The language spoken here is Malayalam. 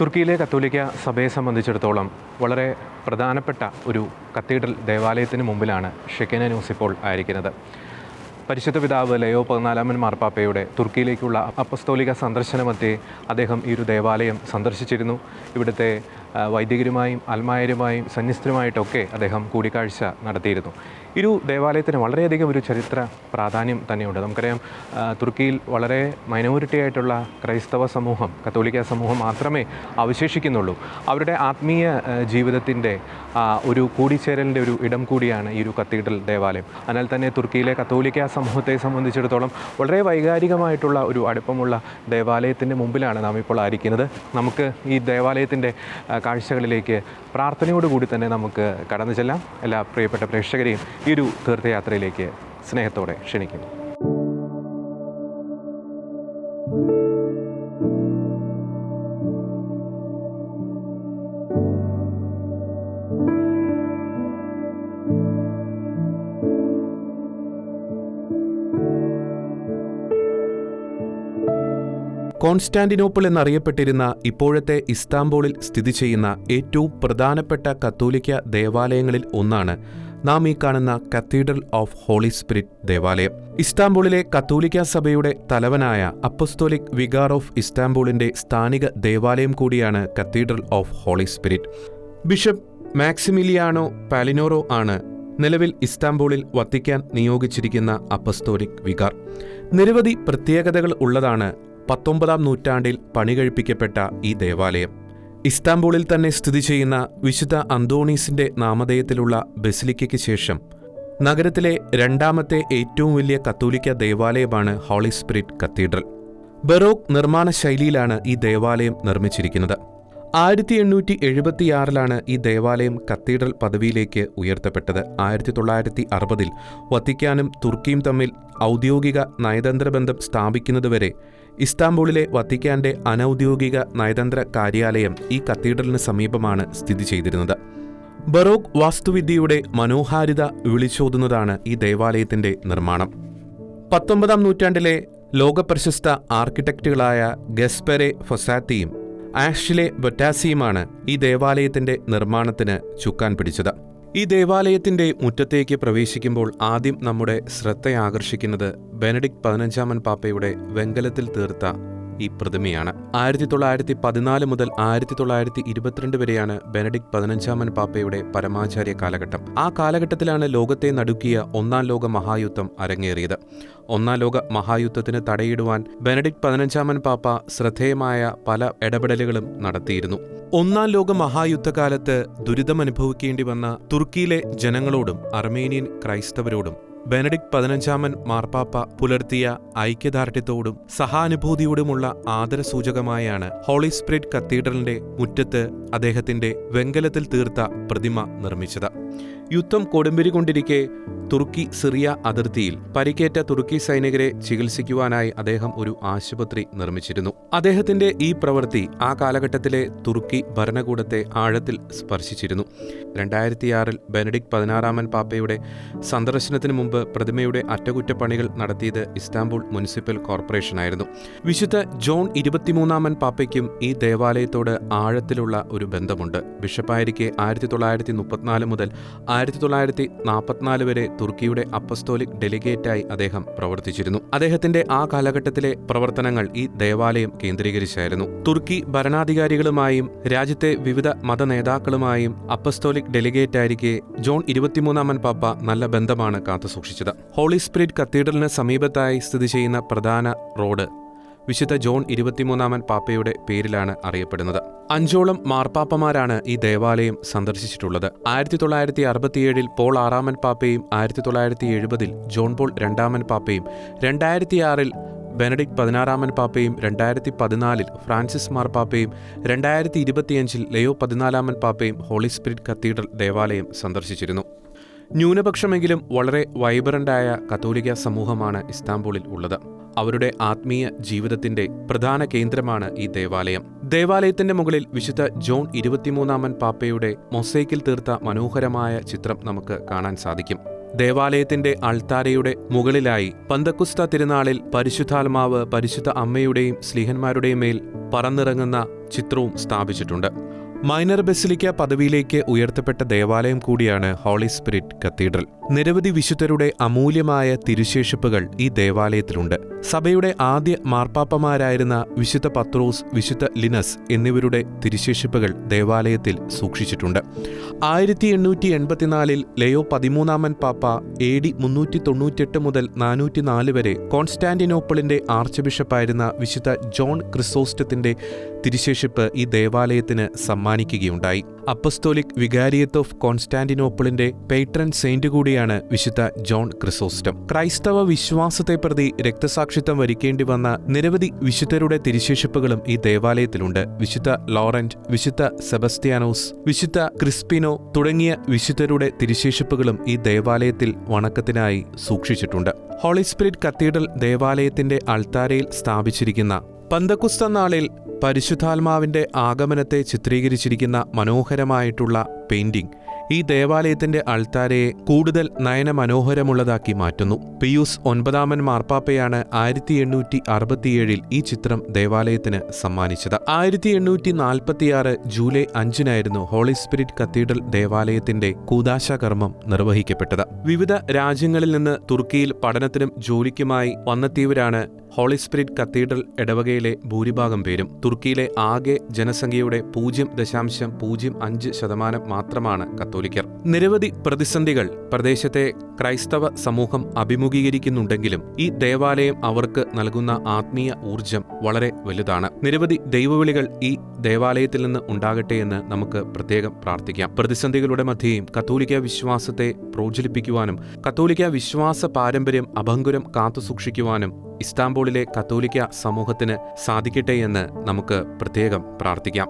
തുർക്കിയിലെ കത്തോലിക്ക സഭയെ സംബന്ധിച്ചിടത്തോളം വളരെ പ്രധാനപ്പെട്ട ഒരു കത്തീഡ്രൽ ദേവാലയത്തിന് മുമ്പിലാണ് ഷെക്കീന ന്യൂസ് ഇപ്പോൾ ആയിരിക്കുന്നത്. പരിശുദ്ധ പിതാവ് ലയോ 14 മാർപ്പാപ്പയുടെ തുർക്കിയിലേക്കുള്ള അപ്പസ്തോലിക സന്ദർശനമധ്യേ അദ്ദേഹം ഈ ഒരു ദേവാലയം സന്ദർശിച്ചിരുന്നു. ഇവിടുത്തെ വൈദികരുമായും അൽമായരുമായും സന്യസ്തരുമായിട്ടൊക്കെ അദ്ദേഹം കൂടിക്കാഴ്ച നടത്തിയിരുന്നു. ഒരു ദേവാലയത്തിന് വളരെയധികം ഒരു ചരിത്ര പ്രാധാന്യം തന്നെയുണ്ട്. നമുക്കറിയാം, തുർക്കിയിൽ വളരെ മൈനോറിറ്റി ആയിട്ടുള്ള ക്രൈസ്തവ സമൂഹം, കത്തോലിക്ക സമൂഹം മാത്രമേ അവശേഷിക്കുന്നുള്ളൂ. അവരുടെ ആത്മീയ ജീവിതത്തിൻ്റെ ഒരു കൂടിച്ചേരലിൻ്റെ ഒരു ഇടം കൂടിയാണ് ഈ ഒരു കത്തീഡ്രൽ ദേവാലയം. അതിനാൽ തന്നെ തുർക്കിയിലെ കത്തോലിക്ക സമൂഹത്തെ സംബന്ധിച്ചിടത്തോളം വളരെ വൈകാരികമായിട്ടുള്ള ഒരു അടുപ്പമുള്ള ദേവാലയത്തിൻ്റെ മുമ്പിലാണ് നാം ഇപ്പോൾ ആയിരിക്കുന്നത്. നമുക്ക് ഈ ദേവാലയത്തിൻ്റെ കാഴ്ചകളിലേക്ക് പ്രാർത്ഥനയോടുകൂടി തന്നെ നമുക്ക് കടന്നു ചെല്ലാം. എല്ലാ പ്രിയപ്പെട്ട പ്രേക്ഷകരെയും ഈ ഒരു തീർത്ഥയാത്രയിലേക്ക് സ്നേഹത്തോടെ ക്ഷണിക്കുന്നു. കോൺസ്റ്റാന്റിനോപ്പിൾ എന്നറിയപ്പെട്ടിരുന്ന ഇപ്പോഴത്തെ ഇസ്താംബൂളിൽ സ്ഥിതി ചെയ്യുന്ന ഏറ്റവും പ്രധാനപ്പെട്ട കത്തോലിക്ക ദേവാലയങ്ങളിൽ ഒന്നാണ് നാം ഈ കാണുന്ന കത്തീഡ്രൽ ഓഫ് ഹോളി സ്പിരിറ്റ് ദേവാലയം. ഇസ്താംബൂളിലെ കത്തോലിക്ക സഭയുടെ തലവനായ അപ്പസ്തോലിക് വികാർ ഓഫ് ഇസ്താംബൂളിന്റെ സ്ഥാനിക ദേവാലയം കൂടിയാണ് cathedral of holy spirit. Bishop Maximiliano Palinoro ആണ് നിലവിൽ ഇസ്താംബൂളിൽ വത്തിക്കാൻ നിയോഗിച്ചിരിക്കുന്ന അപ്പസ്തോലിക് വികാർ. നിരവധി പ്രത്യേകതകൾ ഉള്ളതാണ് 19-ാം നൂറ്റാണ്ടിൽ പണികഴിപ്പിക്കപ്പെട്ട ഈ ദേവാലയം. ഇസ്താംബൂളിൽ തന്നെ സ്ഥിതി ചെയ്യുന്ന വിശുദ്ധ അന്തോണീസിന്റെ നാമധേയത്തിലുള്ള ബസിലിക്കയ്ക്ക് ശേഷം നഗരത്തിലെ രണ്ടാമത്തെ ഏറ്റവും വലിയ കത്തോലിക്ക ദേവാലയമാണ് ഹോളി സ്പിരിറ്റ് കത്തീഡ്രൽ. ബറോക്ക് നിർമ്മാണ ശൈലിയിലാണ് ഈ ദേവാലയം നിർമ്മിച്ചിരിക്കുന്നത്. 1876 ഈ ദേവാലയം കത്തീഡ്രൽ പദവിയിലേക്ക് ഉയർത്തപ്പെട്ടത്. 1960 വത്തിക്കാനും തുർക്കിയും തമ്മിൽ ഔദ്യോഗിക നയതന്ത്ര ബന്ധം സ്ഥാപിക്കുന്നതുവരെ ഇസ്താംബൂളിലെ വത്തിക്കാന്റെ അനൗദ്യോഗിക നയതന്ത്ര കാര്യാലയം ഈ കത്തീഡ്രലിന് സമീപമാണ് സ്ഥിതി ചെയ്തിരുന്നത്. ബറോക്ക് വാസ്തുവിദ്യയുടെ മനോഹാരിത വിളിച്ചോതുന്നതാണ് ഈ ദേവാലയത്തിന്റെ നിർമ്മാണം. 19-ാം നൂറ്റാണ്ടിലെ ലോകപ്രശസ്ത ആർക്കിടെക്റ്റുകളായ ഗസ്പെരെ ഫൊസാത്തിയും ആഷ്ലെ ബൊറ്റാസിയുമാണ് ഈ ദേവാലയത്തിന്റെ നിർമ്മാണത്തിന് ചുക്കാൻ പിടിച്ചത്. ഈ ദേവാലയത്തിന്റെ മുറ്റത്തേക്ക് പ്രവേശിക്കുമ്പോൾ ആദ്യം നമ്മുടെ ശ്രദ്ധയാകർഷിക്കുന്നത് ബെനഡിക്ട് 15 പാപ്പയുടെ വെങ്കലത്തിൽ തീർത്ത ഈ പ്രതിമയാണ്. 1914 മുതൽ 1922 വരെയാണ് ബെനഡിക്ട് 15 പാപ്പയുടെ പരമാചാര്യ കാലഘട്ടം. ആ കാലഘട്ടത്തിലാണ് ലോകത്തെ നടുക്കിയ ഒന്നാം ലോക മഹായുദ്ധം അരങ്ങേറിയത്. ഒന്നാം ലോക മഹായുദ്ധത്തിന് തടയിടുവാൻ ബെനഡിക്ട് 15 പാപ്പ ശ്രദ്ധേയമായ പല ഇടപെടലുകളും നടത്തിയിരുന്നു. ഒന്നാം ലോക മഹായുദ്ധകാലത്ത് ദുരിതമനുഭവിക്കേണ്ടി വന്ന തുർക്കിയിലെ ജനങ്ങളോടും അർമേനിയൻ ക്രൈസ്തവരോടും ബെനഡിക്ട് 15 മാർപ്പാപ്പ പുലർത്തിയ ഐക്യദാർഢ്യത്തോടും സഹാനുഭൂതിയോടുമുള്ള ആദരസൂചകമായാണ് ഹോളി സ്പിരിറ്റ് കത്തീഡ്രലിന്റെ മുറ്റത്ത് അദ്ദേഹത്തിന്റെ വെങ്കലത്തിൽ തീർത്ത പ്രതിമ നിർമ്മിച്ചത്. യുദ്ധം കൊടുമ്പിരികൊണ്ടിരിക്കെ തുർക്കി സിറിയ അതിർത്തിയിൽ പരിക്കേറ്റ തുർക്കി സൈനികരെ ചികിത്സിക്കുവാനായി അദ്ദേഹം ഒരു ആശുപത്രി നിർമ്മിച്ചിരുന്നു. അദ്ദേഹത്തിന്റെ ഈ പ്രവൃത്തി ആ കാലഘട്ടത്തിലെ തുർക്കി ഭരണകൂടത്തെ ആഴത്തിൽ സ്പർശിച്ചിരുന്നു. 2006 ബെനഡിക്ട് 16 പാപ്പയുടെ സന്ദർശനത്തിന് മുമ്പ് പ്രതിമയുടെ അറ്റകുറ്റപ്പണികൾ നടത്തിയത് ഇസ്താംബൂൾ മുനിസിപ്പൽ കോർപ്പറേഷനായിരുന്നു. വിശുദ്ധ ജോൺ 23 പാപ്പയ്ക്കും ഈ ദേവാലയത്തോട് ആഴത്തിലുള്ള ഒരു ബന്ധമുണ്ട്. ബിഷപ്പായിരിക്കെ 1934 മുതൽ 1944 വരെ തുർക്കിയുടെ അപ്പസ്തോലിക് ഡെലിഗേറ്റായി അദ്ദേഹം പ്രവർത്തിച്ചിരുന്നു. അദ്ദേഹത്തിന്റെ ആ കാലഘട്ടത്തിലെ പ്രവർത്തനങ്ങൾ ഈ ദേവാലയം കേന്ദ്രീകരിച്ചായിരുന്നു. തുർക്കി ഭരണാധികാരികളുമായും രാജ്യത്തെ വിവിധ മത നേതാക്കളുമായും അപ്പസ്തോലിക് ഡെലിഗേറ്റായിരിക്കെ ജോൺ 23 പാപ്പ നല്ല ബന്ധമാണ് കാത്തുസൂക്ഷിച്ചത്. ഹോളി സ്പിരിറ്റ് കത്തീഡ്രലിന് സമീപത്തായി സ്ഥിതി ചെയ്യുന്ന പ്രധാന റോഡ് വിശുദ്ധ ജോൺ 23 പാപ്പയുടെ പേരിലാണ് അറിയപ്പെടുന്നത്. 5ഓളം മാർപ്പാപ്പമാരാണ് ഈ ദേവാലയം സന്ദർശിച്ചിട്ടുള്ളത്. 1967 പോൾ 6 പാപ്പയും 1970 ജോൺ പോൾ 2 പാപ്പയും 2006 ബെനഡിക്ട് 16 പാപ്പയും 2014 ഫ്രാൻസിസ് മാർപ്പാപ്പയും 2025 ലയോ 14 പാപ്പയും ഹോളി സ്പിരിറ്റ് കത്തീഡ്രൽ ദേവാലയം സന്ദർശിച്ചിരുന്നു. ന്യൂനപക്ഷമെങ്കിലും വളരെ വൈബ്രന്റായ കത്തോലിക്ക സമൂഹമാണ് ഇസ്താംബൂളിൽ ഉള്ളത്. അവരുടെ ആത്മീയ ജീവിതത്തിന്റെ പ്രധാന കേന്ദ്രമാണ് ഈ ദേവാലയം. ദേവാലയത്തിന്റെ മുകളിൽ വിശുദ്ധ ജോൺ 23 പാപ്പയുടെ മൊസൈക്കിൽ തീർത്ത മനോഹരമായ ചിത്രം നമുക്ക് കാണാൻ സാധിക്കും. ദേവാലയത്തിന്റെ അൾത്താരയുടെ മുകളിലായി പന്തക്കുസ്ത തിരുനാളിൽ പരിശുദ്ധാത്മാവ് പരിശുദ്ധ അമ്മയുടെയും സ്ലീഹന്മാരുടെയും മേൽ പറന്നിറങ്ങുന്ന ചിത്രവും സ്ഥാപിച്ചിട്ടുണ്ട്. മൈനർ ബസിലിക്ക പദവിയിലേക്ക് ഉയർത്തപ്പെട്ട ദേവാലയം കൂടിയാണ് ഹോളി സ്പിരിറ്റ് കത്തീഡ്രൽ. നിരവധി വിശുദ്ധരുടെ അമൂല്യമായ തിരുശേഷിപ്പുകൾ ഈ ദേവാലയത്തിലുണ്ട്. സഭയുടെ ആദ്യ മാർപ്പാപ്പമാരായിരുന്ന വിശുദ്ധ പത്രോസ്, വിശുദ്ധ ലിനസ് എന്നിവരുടെ തിരുശേഷിപ്പുകൾ ദേവാലയത്തിൽ സൂക്ഷിച്ചിട്ടുണ്ട്. 1884 ലയോ 13 പാപ്പ AD 398 മുതൽ 404 വരെ കോൺസ്റ്റാന്റിനോപ്പിളിന്റെ ആർച്ച് ബിഷപ്പായിരുന്ന വിശുദ്ധ ജോൺ ക്രിസോസ്റ്റത്തിന്റെ തിരുശേഷിപ്പ് ഈ ദേവാലയത്തിന് സമ്മാനിക്കുകയുണ്ടായി. അപ്പസ്തോലിക് വികാരിയത്ത് ഓഫ് കോൺസ്റ്റാന്റിനോപ്പിളിന്റെ പേട്രൺ സെയിന്റ് കൂടിയാണ് വിശുദ്ധ ജോൺ ക്രിസോസ്റ്റം. ക്രൈസ്തവ വിശ്വാസത്തെ പ്രതി രക്തസാക്ഷിത്വം വരിക്കേണ്ടി വന്ന നിരവധി വിശുദ്ധരുടെ തിരുശേഷിപ്പുകളും ഈ ദേവാലയത്തിലുണ്ട്. വിശുദ്ധ ലോറന്റ്, വിശുദ്ധ സെബസ്ത്യാനോസ്, വിശുദ്ധ ക്രിസ്പിനോ തുടങ്ങിയ വിശുദ്ധരുടെ തിരുശേഷിപ്പുകളും ഈ ദേവാലയത്തിൽ വണക്കത്തിനായി സൂക്ഷിച്ചിട്ടുണ്ട്. ഹോളി സ്പിരിറ്റ് കത്തീഡ്രൽ ദേവാലയത്തിന്റെ അൾത്താരയിൽ സ്ഥാപിച്ചിരിക്കുന്ന പന്തക്കുസ്ത നാളിൽ പരിശുദ്ധാത്മാവിന്റെ ആഗമനത്തെ ചിത്രീകരിച്ചിരിക്കുന്ന മനോഹരമായിട്ടുള്ള പെയിന്റിംഗ് ഈ ദേവാലയത്തിന്റെ അൾത്താരയെ കൂടുതൽ നയനമനോഹരമുള്ളതാക്കി മാറ്റുന്നു. പിയൂസ് 9 മാർപ്പാപ്പയാണ് 1867 ഈ ചിത്രം ദേവാലയത്തിന് സമ്മാനിച്ചത്. 1846 ജൂലൈ 5 ഹോളി സ്പിരിറ്റ് കത്തീഡ്രൽ ദേവാലയത്തിന്റെ കൂദാശ കർമ്മം നിർവഹിക്കപ്പെട്ടത്. വിവിധ രാജ്യങ്ങളിൽ നിന്ന് തുർക്കിയിൽ പഠനത്തിനും ജോലിക്കുമായി വന്നെത്തിയവരാണ് ഹോളി സ്പിരിറ്റ് കത്തീഡ്രൽ ഇടവകയിലെ ഭൂരിഭാഗം പേരും. തുർക്കിയിലെ ആകെ ജനസംഖ്യയുടെ 0.05% മാത്രമാണ് കത്തോലിക്കർ. നിരവധി പ്രതിസന്ധികൾ പ്രദേശത്തെ ക്രൈസ്തവ സമൂഹം അഭിമുഖീകരിക്കുന്നുണ്ടെങ്കിലും ഈ ദേവാലയം അവർക്ക് നൽകുന്ന ആത്മീയ ഊർജം വളരെ വലുതാണ്. നിരവധി ദൈവവിളികൾ ഈ ദേവാലയത്തിൽ നിന്ന് ഉണ്ടാകട്ടെ എന്ന് നമുക്ക് പ്രത്യേകം പ്രാർത്ഥിക്കാം. പ്രതിസന്ധികളുടെ മധ്യേയും കത്തോലിക്ക വിശ്വാസത്തെ പ്രോജ്വലിപ്പിക്കുവാനും കത്തോലിക്ക വിശ്വാസ പാരമ്പര്യം അഭംഗുരം കാത്തുസൂക്ഷിക്കുവാനും ഇസ്താംബൂളിലെ കത്തോലിക്ക സമൂഹത്തിന് സാധിക്കട്ടെ എന്ന് നമുക്ക് പ്രത്യേകം പ്രാർത്ഥിക്കാം.